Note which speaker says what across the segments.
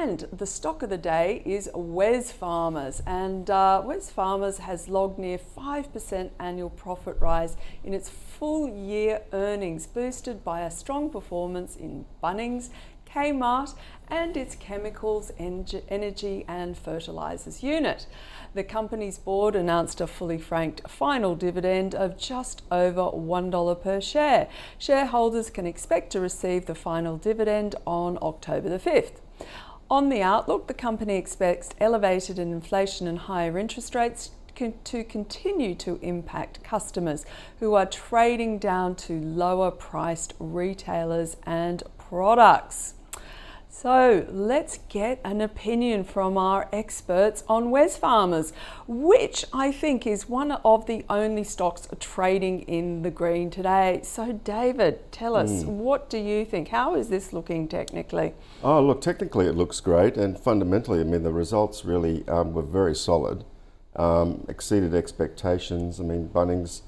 Speaker 1: And the stock of the day is Wesfarmers, and Wesfarmers has logged near 5% annual profit rise in its full year earnings, boosted by a strong performance in Bunnings, Kmart and its chemicals, energy and fertilisers unit. The company's board announced a fully franked final dividend of just over $1 per share. Shareholders can expect to receive the final dividend on October the 5th. On the outlook, the company expects elevated inflation and higher interest rates to continue to impact customers who are trading down to lower priced retailers and products. So let's get an opinion from our experts on Wesfarmers, which I think is one of the only stocks trading in the green today. So David, tell us, what do you think? How is this looking technically?
Speaker 2: Oh, look, technically it looks great, and fundamentally, I mean, the results really were very solid, exceeded expectations. I mean, Bunnings,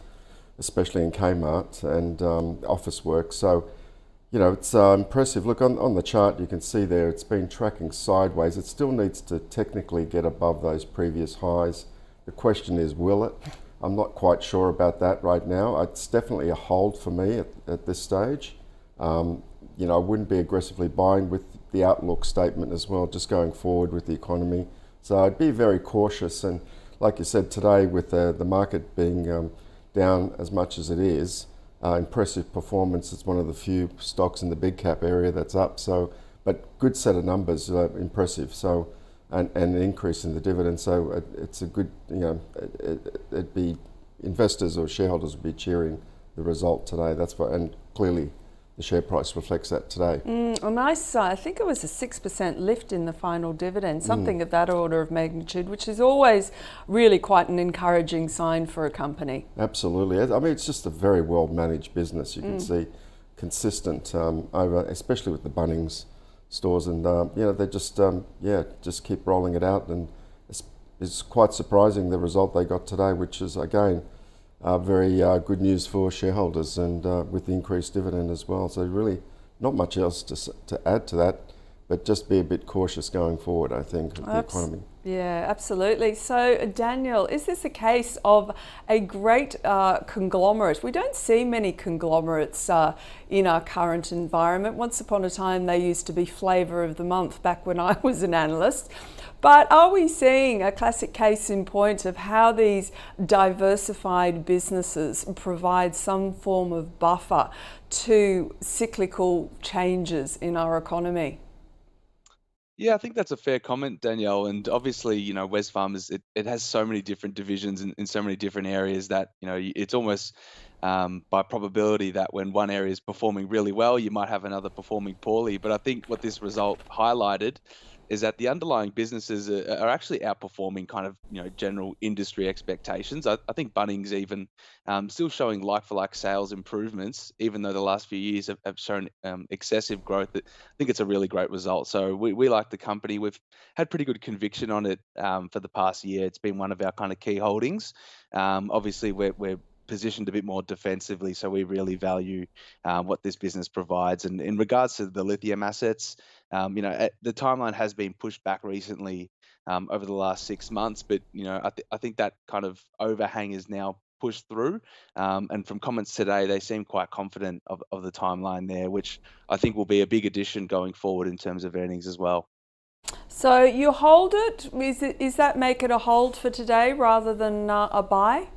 Speaker 2: especially in Kmart, and Officeworks. So, you know, it's impressive. Look, on the chart, you can see there it's been tracking sideways. It still needs to technically get above those previous highs. The question is, will it? I'm not quite sure about that right now. It's definitely a hold for me at this stage. You know, I wouldn't be aggressively buying with the outlook statement as well, just going forward with the economy. So I'd be very cautious. And like you said today, with the market being down as much as it is, impressive performance. It's one of the few stocks in the big cap area that's up. So, but good set of numbers, impressive. So, and an increase in the dividend. So it's a good, you know, it'd be investors or shareholders would be cheering the result today. That's what, and clearly the share price reflects that today.
Speaker 1: A nice, I think it was a 6% lift in the final dividend, something of that order of magnitude, which is always really quite an encouraging sign for a company.
Speaker 2: Absolutely. I mean, it's just a very well managed business. You can see consistent over, especially with the Bunnings stores, and you know, they just just keep rolling it out, and it's quite surprising the result they got today, which is again very good news for shareholders, and with the increased dividend as well. So really not much else to add to that, but just be a bit cautious going forward, I think, with the economy.
Speaker 1: Yeah, absolutely. So Daniel, is this a case of a great conglomerate? We don't see many conglomerates in our current environment. Once upon a time, they used to be flavour of the month back when I was an analyst. But are we seeing a classic case in point of how these diversified businesses provide some form of buffer to cyclical changes in our economy?
Speaker 3: Yeah, I think that's a fair comment, Danielle. And obviously, you know, Wesfarmers, it has so many different divisions in so many different areas that, you know, it's almost by probability that when one area is performing really well, you might have another performing poorly. But I think what this result highlighted is that the underlying businesses are actually outperforming kind of, you know, general industry expectations. I think Bunnings even still showing like-for-like sales improvements, even though the last few years have shown excessive growth. I think it's a really great result. So we like the company. We've had pretty good conviction on it for the past year. It's been one of our kind of key holdings. Obviously, we're positioned a bit more defensively, so we really value what this business provides. And in regards to the lithium assets, you know, the timeline has been pushed back recently over the last 6 months, but you know, I think that kind of overhang is now pushed through. And from comments today, they seem quite confident of the timeline there, which I think will be a big addition going forward in terms of earnings as well.
Speaker 1: So you hold it? Is that make it a hold for today rather than a buy?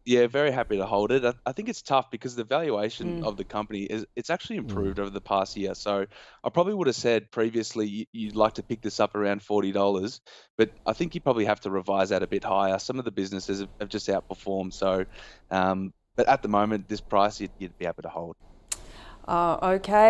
Speaker 3: Yeah, very happy to hold it. I think it's tough because the valuation of the company it's actually improved over the past year. So I probably would have said previously you'd like to pick this up around $40, but I think you probably have to revise that a bit higher. Some of the businesses have just outperformed. So, but at the moment, this price you'd be able to hold.
Speaker 1: Okay.